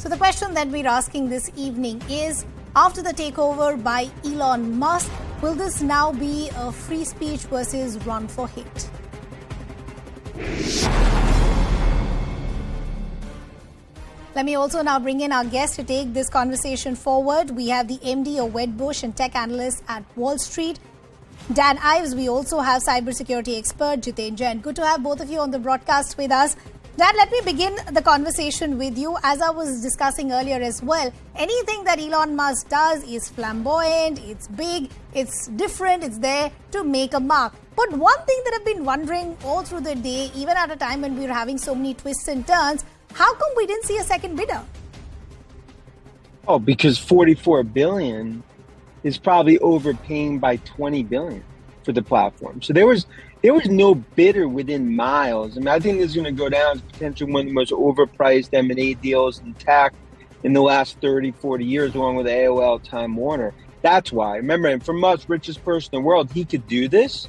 So the question that we're asking this evening is, after the takeover by Elon Musk, will this now be a free speech versus run for hate? Let me also now bring in our guest to take this conversation forward. We have the MD of Wedbush and tech analyst at Wall Street, Dan Ives. We also have cybersecurity expert Jiten Jain. Good to have both of you on the broadcast with us. Dan, let me begin the conversation with you. As I was discussing earlier as well, anything that Elon Musk does is flamboyant, it's big, it's different, it's there to make a mark. But one thing that I've been wondering all through the day, even at a time when we were having so many twists and turns, how come we didn't see a second bidder? Oh, because 44 billion is probably overpaying by 20 billion for the platform. So there was no bidder within miles. I mean, I think this is going to go down as potentially one of the most overpriced M&A deals in tech in the last 30, 40 years, along with AOL, Time Warner. That's why. Remember, for Musk, richest person in the world, he could do this.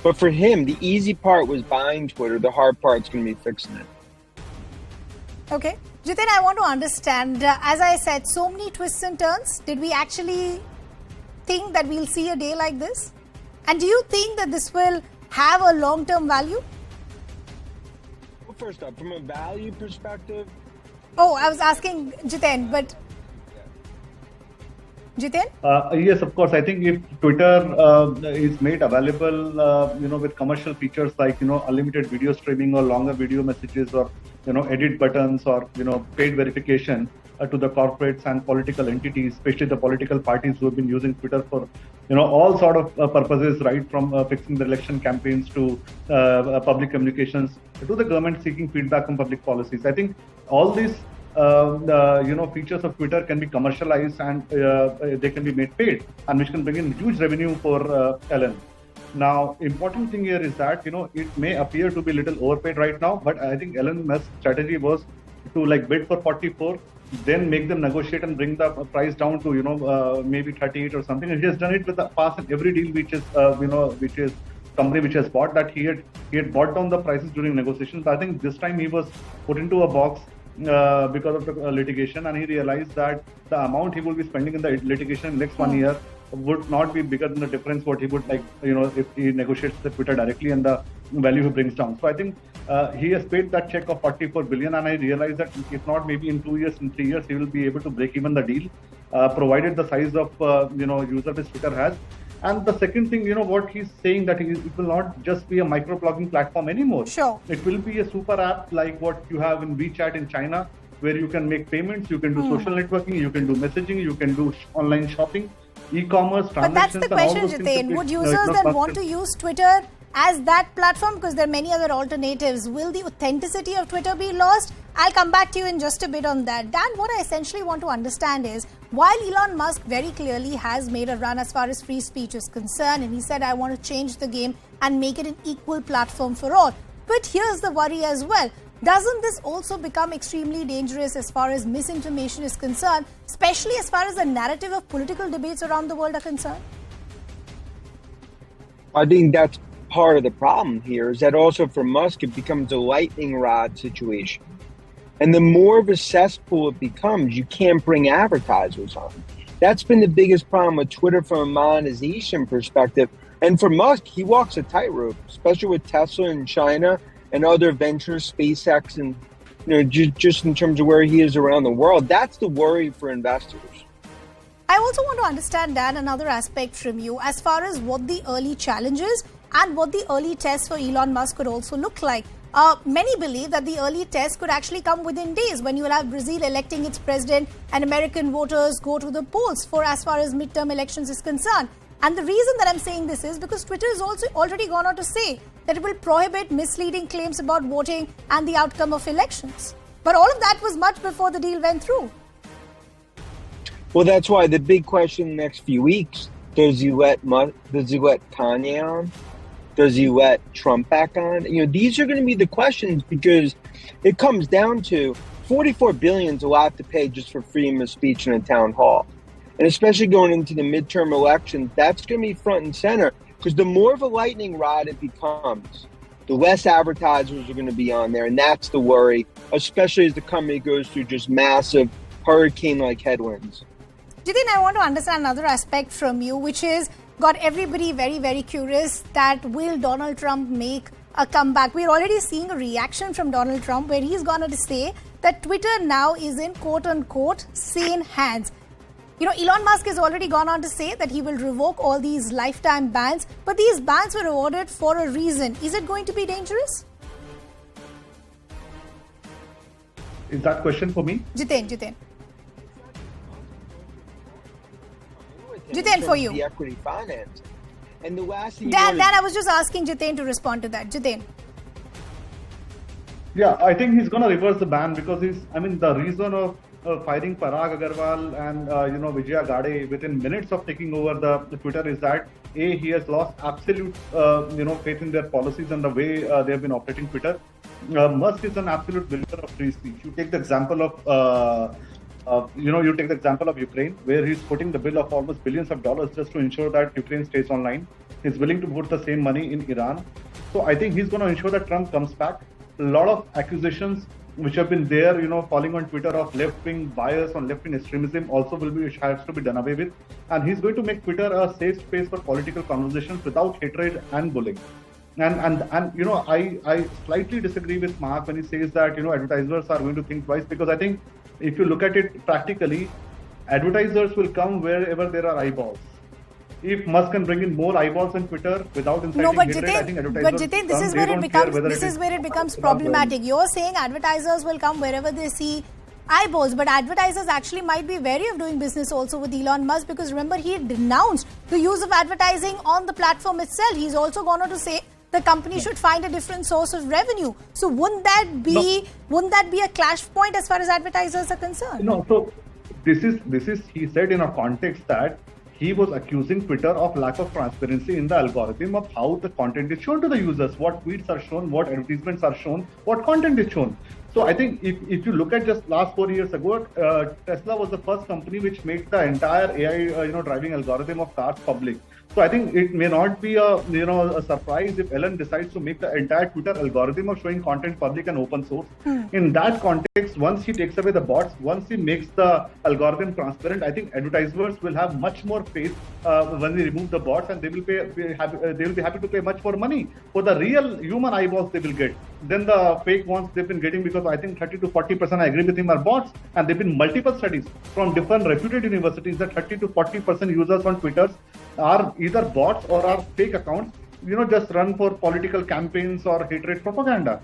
But for him, the easy part was buying Twitter. The hard part's going to be fixing it. Okay. Jiten, I want to understand, as I said, so many twists and turns. Did we actually think that we'll see a day like this? And do you think that this will have a long-term value? Well, first up, from a value perspective... Oh, I was asking Jiten, but... Jiten? Yes, of course. I think if Twitter is made available, with commercial features like, unlimited video streaming or longer video messages or, edit buttons or, paid verification to the corporates and political entities, especially the political parties who have been using Twitter for, all sort of purposes, right from fixing the election campaigns to public communications to the government seeking feedback on public policies. I think all these features of Twitter can be commercialized and they can be made paid, and which can bring in huge revenue for Elon. Now, important thing here is that, it may appear to be a little overpaid right now, but I think Elon Musk's strategy was to bid for 44, then make them negotiate and bring the price down to, maybe 38 or something. And he has done it with the past in every deal which is company which has bought that he had brought down the prices during negotiations. But I think this time he was put into a box because of the litigation, and he realized that the amount he will be spending in the litigation in the next 1 year would not be bigger than the difference what he would if he negotiates the Twitter directly and the value he brings down. So I think he has paid that check of 44 billion, and I realize that if not maybe in 2 years, in 3 years, he will be able to break even the deal, provided the size of user base Twitter has. And the second thing, what he's saying that it will not just be a microblogging platform anymore. Sure. It will be a super app like what you have in WeChat in China, where you can make payments, you can do social networking, you can do messaging, you can do online shopping, e-commerce, transactions. But that's the question, Jiten. Would users then want to use Twitter as that platform? Because there are many other alternatives. Will the authenticity of Twitter be lost? I'll come back to you in just a bit on that. Dan, what I essentially want to understand is, while Elon Musk very clearly has made a run as far as free speech is concerned, and he said, I want to change the game and make it an equal platform for all. But here's the worry as well. Doesn't this also become extremely dangerous as far as misinformation is concerned, especially as far as the narrative of political debates around the world are concerned? I think that's part of the problem here, is that also for Musk, it becomes a lightning rod situation. And the more of a cesspool it becomes, you can't bring advertisers on. That's been the biggest problem with Twitter from a monetization perspective. And for Musk, he walks a tightrope, especially with Tesla in China and other ventures, SpaceX, and just in terms of where he is around the world. That's the worry for investors. I also want to understand, Dan, another aspect from you as far as what the early challenges and what the early tests for Elon Musk could also look like. Many believe that the early test could actually come within days, when you will have Brazil electing its president and American voters go to the polls for as far as midterm elections is concerned. And the reason that I'm saying this is because Twitter has also already gone on to say that it will prohibit misleading claims about voting and the outcome of elections. But all of that was much before the deal went through. Well, that's why the big question in the next few weeks, does he let Kanye on? Does he let Trump back on? These are going to be the questions, because it comes down to 44 billion is a lot to pay just for freedom of speech in a town hall. And especially going into the midterm elections, that's going to be front and center, because the more of a lightning rod it becomes, the less advertisers are going to be on there. And that's the worry, especially as the company goes through just massive hurricane-like headwinds. Jitin, I want to understand another aspect from you, which is got everybody very, very curious that will Donald Trump make a comeback? We're already seeing a reaction from Donald Trump where he's going to say that Twitter now is in quote-unquote sane hands. You know, Elon Musk has already gone on to say that he will revoke all these lifetime bans, but these bans were awarded for a reason. Is it going to be dangerous? Is that question for me? Jitin, for you. The equity finance. And the last thing Dan, I was just asking Jitin to respond to that. Jitin. Yeah, I think he's going to reverse the ban because the reason of firing Parag Agarwal and Vijaya Gade within minutes of taking over the Twitter is that he has lost absolute faith in their policies and the way they have been operating Twitter. Musk is an absolute believer of free speech. You take the example of Ukraine, where he's putting the bill of almost billions of dollars just to ensure that Ukraine stays online. He's willing to put the same money in Iran. So I think he's going to ensure that Trump comes back. A lot of accusations which have been there, falling on Twitter of left-wing bias on left-wing extremism also has to be done away with. And he's going to make Twitter a safe space for political conversations without hatred and bullying. And I slightly disagree with Mark when he says that, advertisers are going to think twice, because I think if you look at it practically, advertisers will come wherever there are eyeballs. If Musk can bring in more eyeballs on Twitter without inciting hatred, I think advertisers this is where it becomes problematic. You're saying advertisers will come wherever they see eyeballs, but advertisers actually might be wary of doing business also with Elon Musk, because remember, he denounced the use of advertising on the platform itself. He's also gone on to say the company should find a different source of revenue. So wouldn't that be a clash point as far as advertisers are concerned? No, so this is he said in a context that he was accusing Twitter of lack of transparency in the algorithm of how the content is shown to the users, what tweets are shown, what advertisements are shown, what content is shown. So I think if you look at just last 4 years ago, Tesla was the first company which made the entire AI driving algorithm of cars public. So I think it may not be a surprise if Elon decides to make the entire Twitter algorithm of showing content public and open source. In that context, once he takes away the bots, once he makes the algorithm transparent, I think advertisers will have much more faith when we remove the bots, and they will be happy to pay much more money for the real human eyeballs they will get than the fake ones they've been getting, because I think 30 to 40%, I agree with him, are bots, and there have been multiple studies from different reputed universities that 30 to 40% users on Twitter are either bots or are fake accounts, just run for political campaigns or hatred propaganda.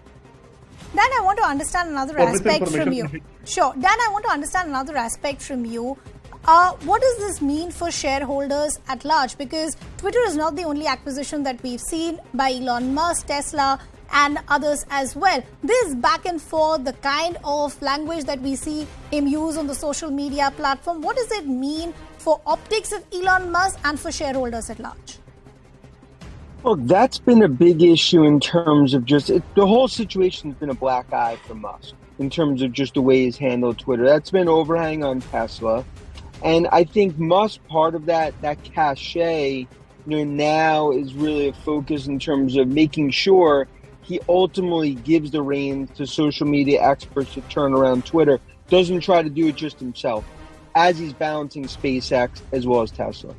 Dan, I want to understand another aspect from you. Sure. Dan, I want to understand another aspect from you. What does this mean for shareholders at large? Because Twitter is not the only acquisition that we've seen by Elon Musk, Tesla, and others as well. This back and forth, the kind of language that we see him use on the social media platform, what does it mean for optics of Elon Musk and for shareholders at large? Well, that's been a big issue in terms of the whole situation's been a black eye for Musk in terms of just the way he's handled Twitter. That's been overhang on Tesla. And I think Musk, part of that cachet, now is really a focus in terms of making sure he ultimately gives the reins to social media experts to turn around Twitter, doesn't try to do it just himself, as he's balancing SpaceX as well as Tesla.